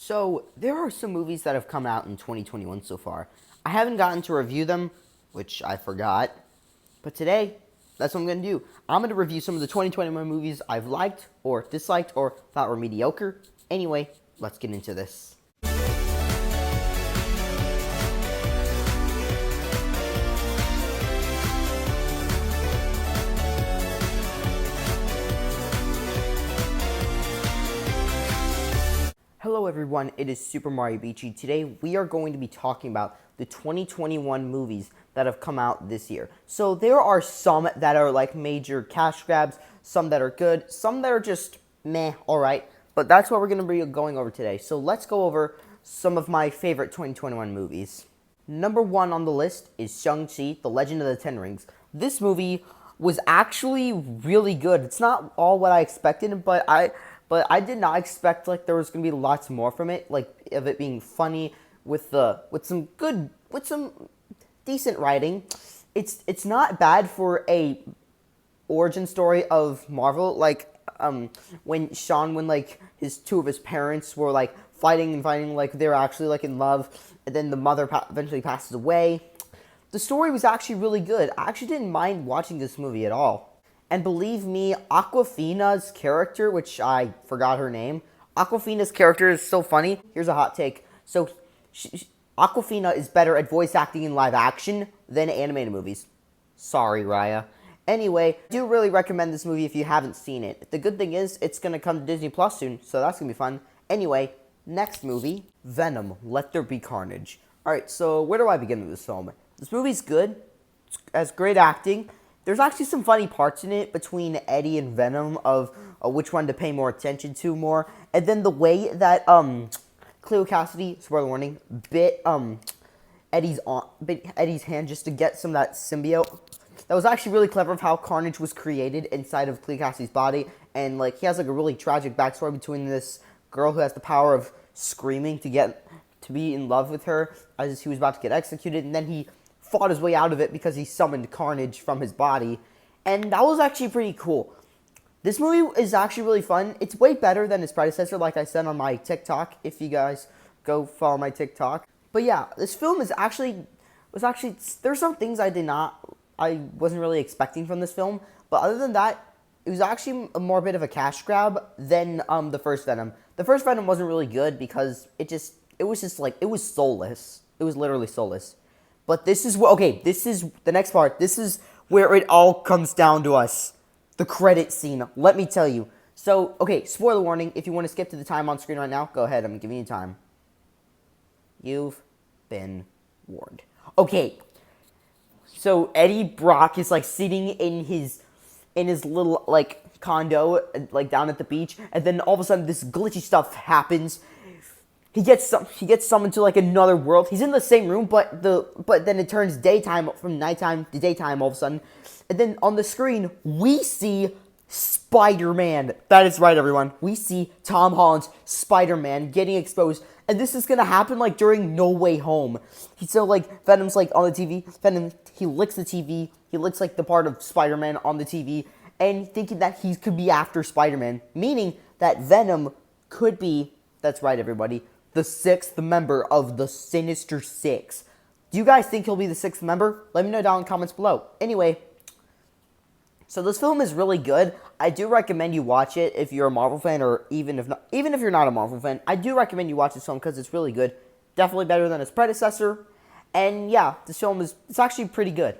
So, there are some movies that have come out in 2021 so far. I haven't gotten to review them, which I forgot. But today, that's what I'm going to do. I'm going to review some of the 2021 movies I've liked, or disliked, or thought were mediocre. Anyway, let's get into this. Hello everyone, it is Super Mario Beachy. Today we are going to be talking about the 2021 movies that have come out this year. So there are some that are like major cash grabs, some that are good, some that are just meh, alright. But that's what we're going to be going over today. So let's go over some of my favorite 2021 movies. Number one on the list is Shang Chi, The Legend of the Ten Rings. This movie was actually really good. It's not all what I expected, but I did not expect like there was gonna be lots more from it, like of it being funny with some decent writing. It's not bad for a origin story of Marvel, like when like his two of his parents were like fighting, like they were actually like in love, and then the mother eventually passes away. The story was actually really good. I actually didn't mind watching this movie at all. And believe me, Awkwafina's character, which I forgot her name, Awkwafina's character is so funny. Here's a hot take. So, Awkwafina is better at voice acting in live action than animated movies. Sorry, Raya. Anyway, I do really recommend this movie if you haven't seen it. The good thing is, it's going to come to Disney Plus soon, so that's going to be fun. Anyway, next movie, Venom, Let There Be Carnage. Alright, so where do I begin with this film? This movie's good. It has great acting. There's actually some funny parts in it between Eddie and Venom of which one to pay more attention to more. And then the way that Cleo Cassidy, spoiler warning, bit Eddie's hand just to get some of that symbiote. That was actually really clever of how Carnage was created inside of Cleo Cassidy's body. And like he has like a really tragic backstory between this girl who has the power of screaming to be in love with her as he was about to get executed, and then he fought his way out of it because he summoned Carnage from his body, and that was actually pretty cool. This movie is actually really fun. It's way better than its predecessor, like I said on my TikTok, if you guys go follow my TikTok. But yeah, this film was actually, there's some things I wasn't really expecting from this film, but other than that, it was actually a more bit of a cash grab than the first Venom. The first Venom wasn't really good because it was soulless. It was literally soulless. But this is the next part. This is where it all comes down to us. The credit scene. Let me tell you. So, okay, spoiler warning. If you want to skip to the time on screen right now, go ahead. I'm giving you time. You've been warned. Okay. So, Eddie Brock is, like, sitting in his little, like, condo, like, down at the beach. And then all of a sudden, this glitchy stuff happens. He gets summoned to like another world. He's in the same room, but then it turns daytime from nighttime to daytime all of a sudden. And then on the screen, we see Spider-Man. That is right, everyone. We see Tom Holland's Spider-Man getting exposed. And this is going to happen like during No Way Home. So like Venom's like on the TV. Venom, he licks the TV. He licks like the part of Spider-Man on the TV. And thinking that he could be after Spider-Man. Meaning that Venom could be, that's right, everybody, the sixth member of the Sinister Six. Do you guys think he'll be the sixth member? Let me know down in the comments below. Anyway, so this film is really good. I do recommend you watch it if you're a Marvel fan, or even if you're not a Marvel fan. I do recommend you watch this film because it's really good. Definitely better than its predecessor. And yeah, this film it's actually pretty good.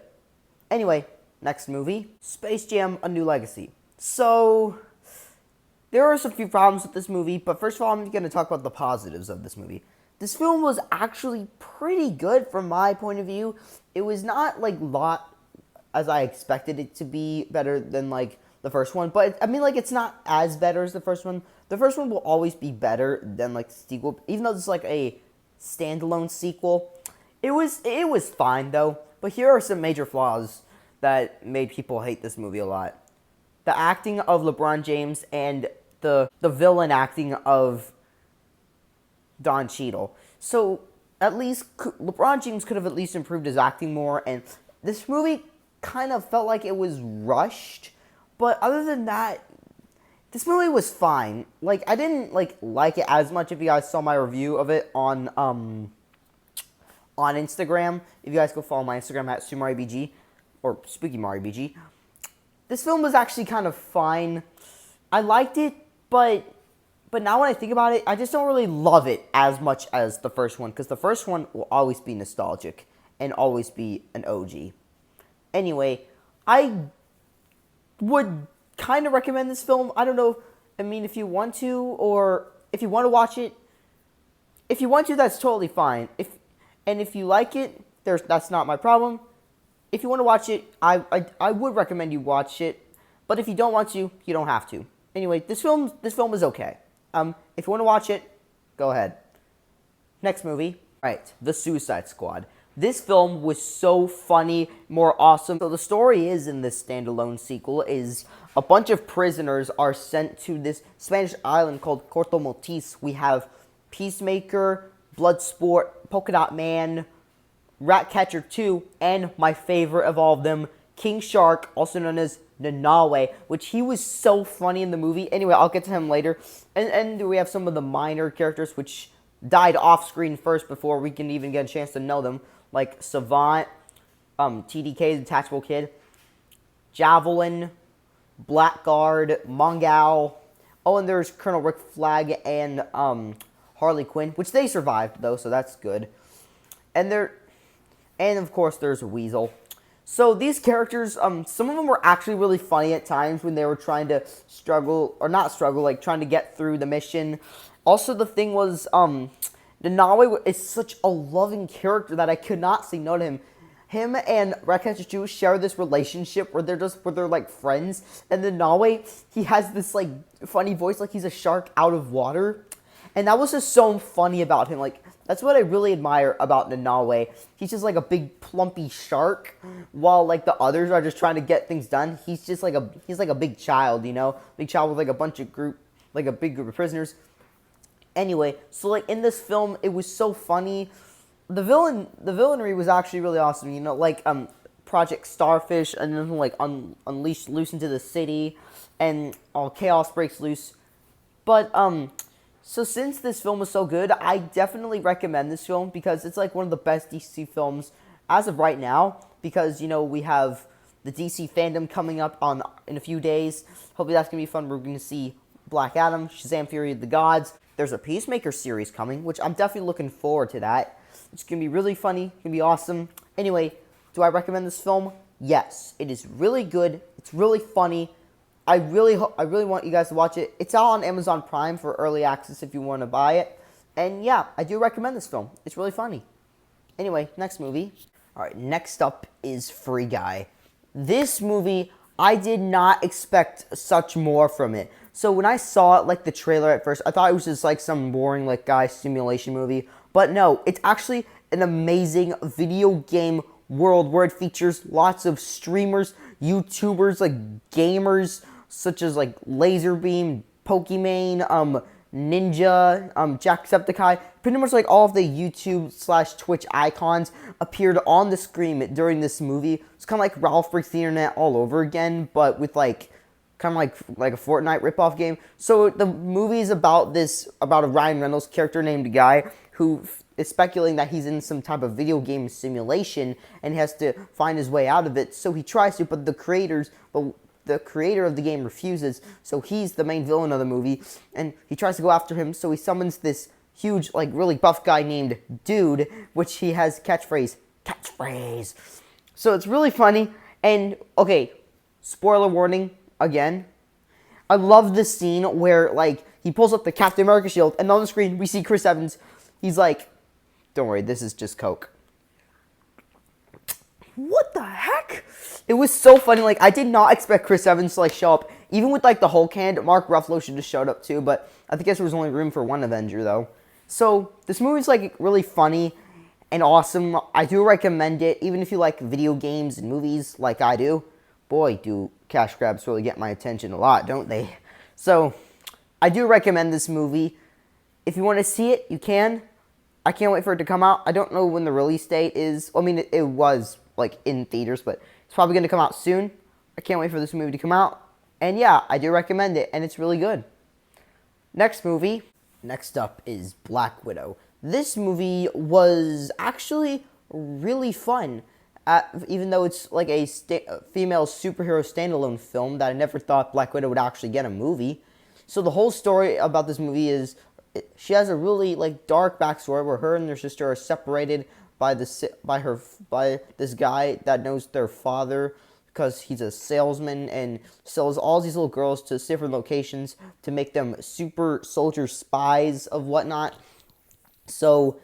Anyway, next movie, Space Jam: A New Legacy. So there are some few problems with this movie, but first of all, I'm going to talk about the positives of this movie. This film was actually pretty good from my point of view. It was not like as I expected it to be, better than like the first one, but I mean like it's not as better as the first one. The first one will always be better than like the sequel, even though this is like a standalone sequel. It was fine though, but here are some major flaws that made people hate this movie a lot. The acting of LeBron James and the villain acting of Don Cheadle. So, at least LeBron James could have at least improved his acting more, and this movie kind of felt like it was rushed, but other than that, This movie was fine. Like, I didn't like it as much. If you guys saw my review of it on Instagram, if you guys go follow my Instagram at SuMarioBG or SpookyMarioBG, this film was actually kind of fine. I liked it, but now when I think about it, I just don't really love it as much as the first one, because the first one will always be nostalgic and always be an OG. Anyway, I would kind of recommend this film. I don't know. I mean, if you want to, or if you want to watch it, if you want to, that's totally fine. If you like it, that's not my problem. If you want to watch it, I would recommend you watch it. But if you don't want to, you don't have to. Anyway, this film is okay. If you want to watch it, go ahead. Next movie. All right, The Suicide Squad. This film was so funny, more awesome. So the story is, in this standalone sequel, is a bunch of prisoners are sent to this Spanish island called Corto Maltese. We have Peacemaker, Bloodsport, Polka Dot Man, Ratcatcher 2, and my favorite of all of them, King Shark, also known as Nanawe, which he was so funny in the movie. Anyway, I'll get to him later. And we have some of the minor characters which died off screen first before we can even get a chance to know them, like Savant, TDK, the Tactical Kid, Javelin, Blackguard, Mongal. Oh, and there's Colonel Rick Flag and Harley Quinn, which they survived though, so that's good. And of course there's Weasel. So these characters, some of them were actually really funny at times when they were trying to like trying to get through the mission. Also, the thing was, Nanawe is such a loving character that I could not say no to him. Him and Ratcatcher 2 share this relationship where they're like friends. And Nanawe, he has this like funny voice, like he's a shark out of water. And that was just so funny about him. Like, that's what I really admire about Nanawe. He's just like a big plumpy shark, while like the others are just trying to get things done. He's like a big child, you know, big child with like a big group of prisoners. Anyway, so like in this film, it was so funny. The villainry was actually really awesome. You know, like Project Starfish, and then like unleashed loose into the city, and all chaos breaks loose. But so since this film was so good, I definitely recommend this film because it's like one of the best DC films as of right now. Because, you know, we have the DC fandom coming up in a few days. Hopefully that's gonna be fun. We're gonna see Black Adam, Shazam: Fury of the Gods. There's a Peacemaker series coming, which I'm definitely looking forward to that. It's gonna be really funny. It's gonna be awesome. Anyway, do I recommend this film? Yes, it is really good. It's really funny. I really want you guys to watch it. It's out on Amazon Prime for early access if you want to buy it. And yeah, I do recommend this film. It's really funny. Anyway, next movie. All right, next up is Free Guy. This movie, I did not expect such more from it. So when I saw it, like the trailer at first, I thought it was just like some boring like guy simulation movie. But no, it's actually an amazing video game world where it features lots of streamers, YouTubers, like gamers, such as like Laserbeam, Pokimane, Ninja, Jacksepticeye. Pretty much like all of the YouTube/Twitch icons appeared on the screen during this movie. It's kind of like Ralph Breaks the Internet all over again, but with like kind of like a Fortnite ripoff game. So the movie is about a Ryan Reynolds character named Guy who is speculating that he's in some type of video game simulation and he has to find his way out of it. So he tries to, but the creator of the game refuses. So he's the main villain of the movie, and he tries to go after him. So he summons this huge, like really buff guy named Dude, which he has catchphrase. So it's really funny. And okay, spoiler warning again. I love this scene where like he pulls up the Captain America shield, and on the screen we see Chris Evans. He's like, "Don't worry, this is just Coke." What the heck? It was so funny. Like, I did not expect Chris Evans to like show up. Even with like the Hulk hand, Mark Ruffalo should have showed up too. But I guess there was only room for one Avenger though. So this movie's like really funny and awesome. I do recommend it, even if you like video games and movies like I do. Boy, do cash grabs really get my attention a lot, don't they? So I do recommend this movie. If you want to see it, you can. I can't wait for it to come out. I don't know when the release date is. I mean, it was like in theaters, but it's probably going to come out soon. I can't wait for this movie to come out. And yeah, I do recommend it, and it's really good. Next movie. Next up is Black Widow. This movie was actually really fun, even though it's like a female superhero standalone film that I never thought Black Widow would actually get a movie. So the whole story about this movie is she has a really like dark backstory where her and her sister are separated by by this guy that knows their father because he's a salesman and sells all these little girls to different locations to make them super soldier spies of whatnot. So,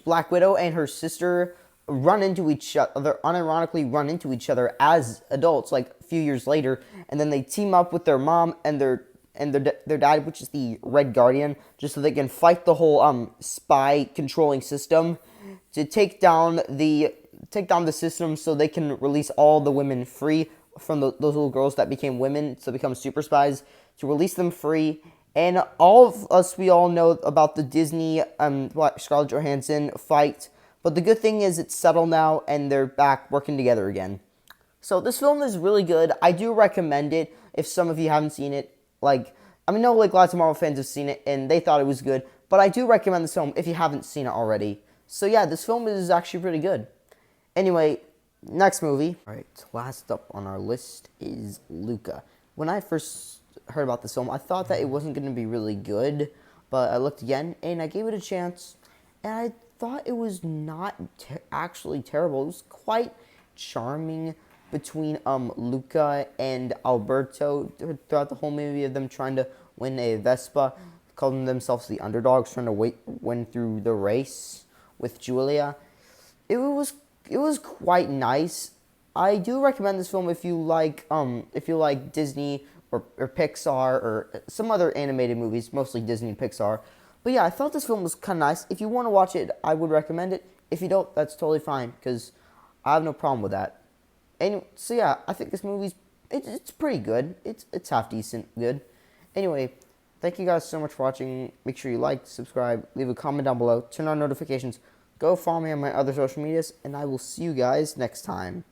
Black Widow and her sister run into each other, unironically run into each other as adults, like a few years later, and then they team up with their mom and their dad, which is the Red Guardian, just so they can fight the whole spy controlling system to take down the system, so they can release all the women free from those little girls that became women to become super spies, to release them free. And all of us, we all know about the Disney Scarlett Johansson fight, but the good thing is it's settled now and they're back working together again. So this film is really good. I do recommend it if some of you haven't seen it. Like, I know like lots of Marvel fans have seen it and they thought it was good, but I do recommend this film if you haven't seen it already. So yeah, this film is actually pretty good. Anyway, next movie. All right, last up on our list is Luca. When I first heard about this film, I thought that it wasn't going to be really good, but I looked again and I gave it a chance, and I thought it was not actually terrible. It was quite charming between Luca and Alberto throughout the whole movie of them trying to win a Vespa, calling themselves the underdogs, trying to win through the race with Julia. It was quite nice. I do recommend this film if you like Disney or Pixar or some other animated movies, mostly Disney and Pixar. But yeah, I thought this film was kind of nice. If you want to watch it, I would recommend it. If you don't, that's totally fine, because I have no problem with that. Anyway, so yeah, I think this movie's it's pretty good. It's half decent good. Anyway, thank you guys so much for watching. Make sure you like, subscribe, leave a comment down below, turn on notifications, go follow me on my other social medias, and I will see you guys next time.